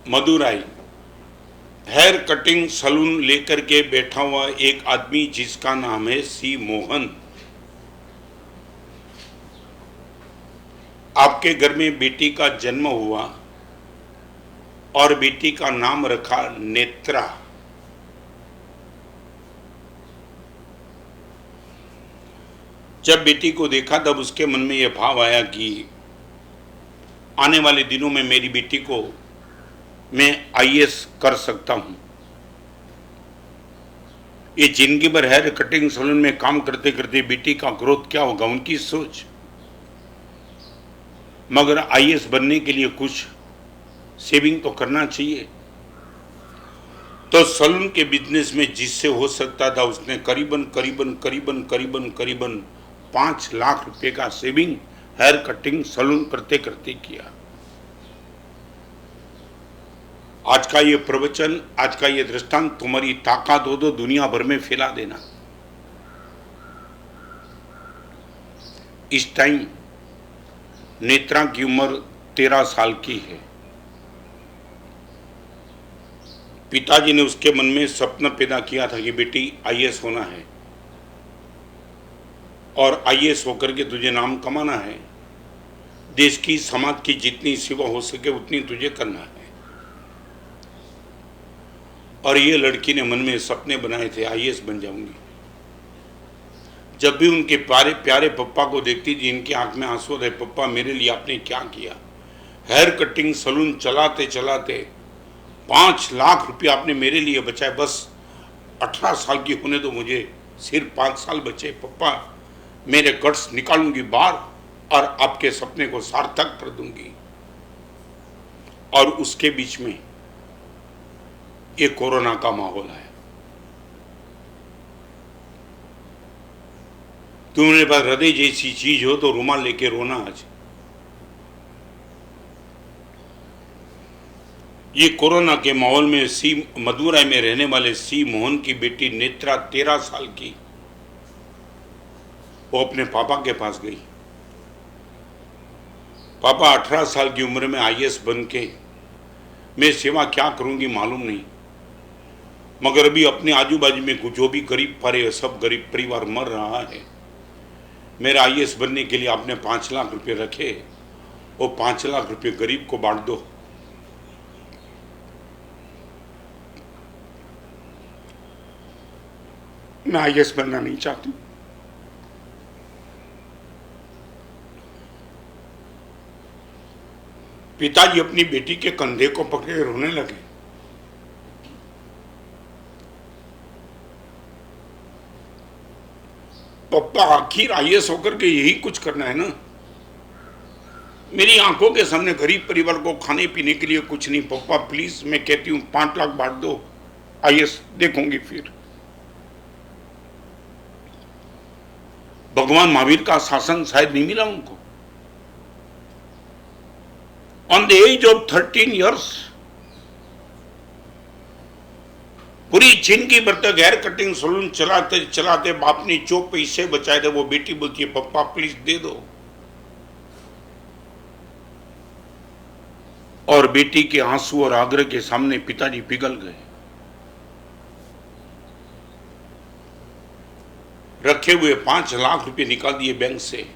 Madurai hair cutting salon लेकर के बैठा हुआ एक आदमी जिसका नाम है सी मोहन। आपके घर में बेटी का जन्म हुआ और बेटी का नाम रखा नेत्रा। जब बेटी को देखा तब उसके मन में यह भाव आया कि आने वाले दिनों में मेरी बेटी को मैं आईएएस कर सकता हूं। ये जिंदगी भर हेयर कटिंग सैलून में काम करते करते बेटी का ग्रोथ क्या होगा, उनकी सोच। मगर आईएएस बनने के लिए कुछ सेविंग तो करना चाहिए। तो सैलून के बिजनेस में जिससे हो सकता था उसने करीबन करीबन करीबन करीबन करीबन 5 लाख रुपए का सेविंग हेयर कटिंग सैलून करते करते किया। आज का ये प्रवचन, आज का ये दृष्टांत तुम्हारी ताकत हो तो दुनिया भर में फैला देना। इस टाइम नेत्रा की उम्र 13 साल की है। पिताजी ने उसके मन में सपना पैदा किया था कि बेटी आईएएस होना है और आईएएस होकर के तुझे नाम कमाना है, देश की समाज की जितनी सेवा हो सके उतनी तुझे करना है। और ये लड़की ने मन में सपने बनाए थे, आईएएस बन जाऊंगी। जब भी उनके प्यारे प्यारे पप्पा को देखती थी इनकी आंख में आंसू आते, पप्पा मेरे लिए आपने क्या किया। हेयर कटिंग सैलून चलाते चलाते 5 लाख रुपया आपने मेरे लिए बचाए। बस 18 साल की होने तो मुझे सिर्फ 5 साल बचे। पप्पा मेरे गट्स निकालूंगी बाहर और आपके सपने को सार्थक कर दूंगी। और उसके बीच में ये कोरोना का माहौल है। तुम्हारे पास हृदय जैसी चीज हो तो रुमाल लेके रोना। आज ये कोरोना के माहौल में सी मदुराई में रहने वाले सी मोहन की बेटी नेत्रा 13 साल की, वो अपने पापा के पास गई। पापा 18 साल की उम्र में आईएएस बन के मैं सेवा क्या करूंगी मालूम नहीं, मगर अभी अपने आजू बाजू में जो भी गरीब पारे सब गरीब परिवार मर रहा है। मेरा आईएएस बनने के लिए आपने 5 लाख रुपए रखे, वो 5 लाख रुपए गरीब को बांट दो। मैं आईएएस बनना नहीं चाहती। पिताजी अपनी बेटी के कंधे को पकड़े रोने लगे। पप्पा आखिर आईएएस होकर के यही कुछ करना है ना। मेरी आंखों के सामने गरीब परिवार को खाने पीने के लिए कुछ नहीं। पप्पा प्लीज, मैं कहती हूं 5 लाख बांट दो, आईएएस देखूंगी फिर। भगवान महावीर का शासन शायद नहीं मिला उनको। On the edge of 13 years पूरी जिंदगी भर तक हेयर कटिंग सैलून चलाते चलाते बाप ने जो पैसे बचाए थे वो बेटी बोलती है पप्पा प्लीज दे दो। और बेटी के आंसू और आग्रह के सामने पिताजी पिघल गए। रखे हुए 5 लाख रुपए निकाल दिए बैंक से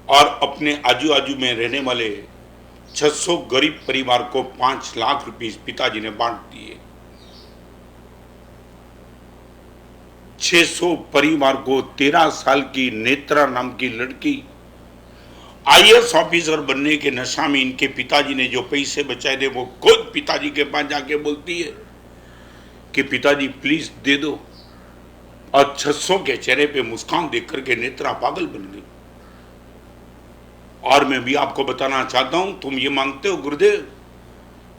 और अपने आजू बाजू में रहने वाले 600 गरीब परिवार को 5 लाख रुपए पिताजी ने बांट दिए। 600 परिवार को 13 साल की नेत्रा नाम की लड़की आईएएस ऑफिसर बनने के नशा में इनके पिताजी ने जो पैसे बचाए थे वो खुद पिताजी के पास जाके बोलती है कि पिताजी प्लीज दे दो। और 600 के चेहरे पे मुस्कान देख करके नेत्रा पागल बन गई। और मैं भी आपको बताना चाहता हूं, तुम ये मांगते हो गुरुदेव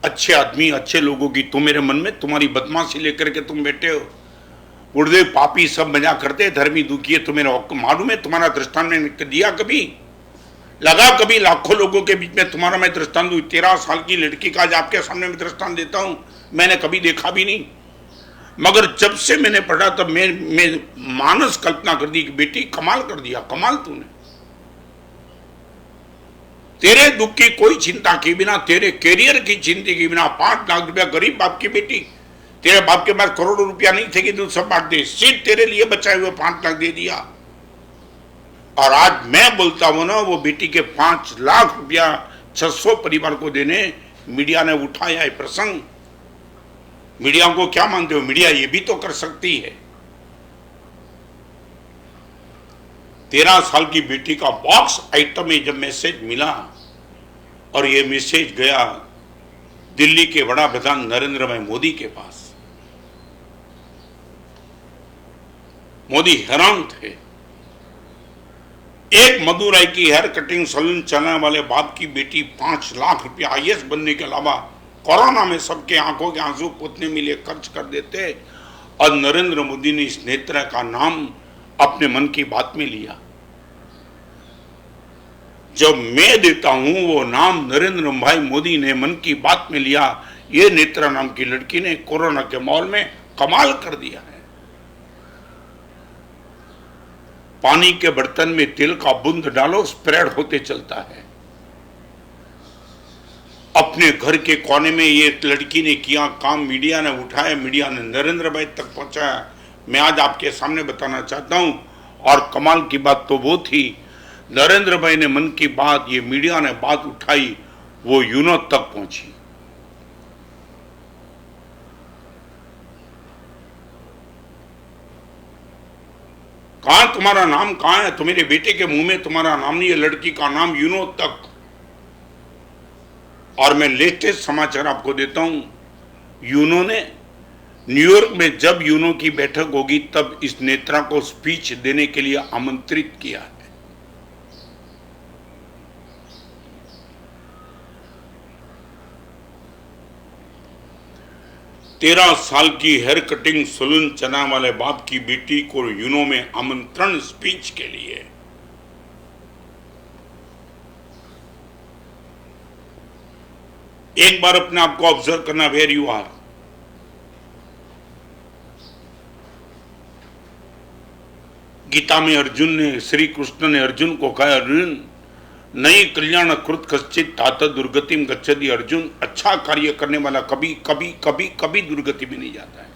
अच्छे आदमी अच्छे लोगों की, तुम मेरे मन में तुम्हारी बदमाशी लेकर के तुम बैठे हो। गुरुदेव पापी सब मजा करते, धर्मी दुखी है। तुम्हें मालूम है तुम्हारा दृष्टांत मैंने दिया कभी लगा? कभी लाखों लोगों के बीच में तुम्हारा मैं दृष्टांत दूं। 13 साल की लड़की का आज आपके सामने मैं दृष्टांत देता हूं, मैंने कभी देखा भी नहीं। मगर जब से मैंने पढ़ा तब मैं मानस कल्पना कर दी कि बेटी कमाल कर दिया, कमाल तूने। तेरे दुख की कोई चिंता के बिना, तेरे कैरियर की चिंता के बिना 5 लाख रुपया गरीब बाप की बेटी, तेरे बाप के पास करोड़ों रुपया नहीं थे कि तू सब बांट दे, सिर्फ तेरे लिए बचाए हुए 5 लाख दे दिया। और आज मैं बोलता हूं ना, वो बेटी के 5 लाख रुपया 600 परिवार को देने मीडिया ने उठाया है प्रसंग। मीडिया को क्या मानते हो? मीडिया ये भी तो कर सकती है। 13 साल की बेटी का बॉक्स आइटम में जब मैसेज मिला और ये मैसेज गया दिल्ली के बड़ा प्रधान नरेंद्र भाई मोदी के पास, मोदी हैरान थे। एक मदुराई की हेयर कटिंग सैलून चलाने वाले बाप की बेटी 5 लाख रुपया आईएएस बनने के अलावा कोरोना में सबके आंखों के आंसू पोतने में लिए खर्च कर देते, और नरेंद्र मोदी ने इस नेत्रा का नाम अपने मन की बात में लिया। जब मैं देता हूं वो नाम नरेंद्र भाई मोदी ने मन की बात में लिया, ये नेत्रा नाम की लड़की ने कोरोना के माहौल में कमाल कर दिया है। पानी के बर्तन में तेल का बूंद डालो, स्प्रेड होते चलता है। अपने घर के कोने में ये लड़की ने किया काम, मीडिया ने उठाया, मीडिया ने नरेंद्र भाई तक पहुंचाया। मैं आज आपके सामने बताना चाहता हूं, और कमाल की बात तो वो थी, नरेंद्र भाई ने मन की बात, ये मीडिया ने बात उठाई, वो यूनो तक पहुंची। कहां तुम्हारा नाम कहां है? तुम्हारे बेटे के मुंह में तुम्हारा नाम नहीं है, लड़की का नाम यूनो तक। और मैं लेटेस्ट समाचार आपको देता हूं, यूनो ने न्यूयॉर्क में जब यूनो की बैठक होगी तब इस नेत्रा को स्पीच देने के लिए आमंत्रित किया है। तेरह साल की हेयर कटिंग सैलून चलाने वाले बाप की बेटी को यूनो में आमंत्रण स्पीच के लिए। एक बार अपने आप को ऑब्जर्व करना, वेयर यू आर। गीता में अर्जुन ने, श्री कृष्ण ने अर्जुन को कहा, अर्जुन नई कल्याण कृत कश्चित तात दुर्गतिम गच्छति। अर्जुन, अच्छा कार्य करने वाला कभी कभी कभी कभी दुर्गति में नहीं जाता है।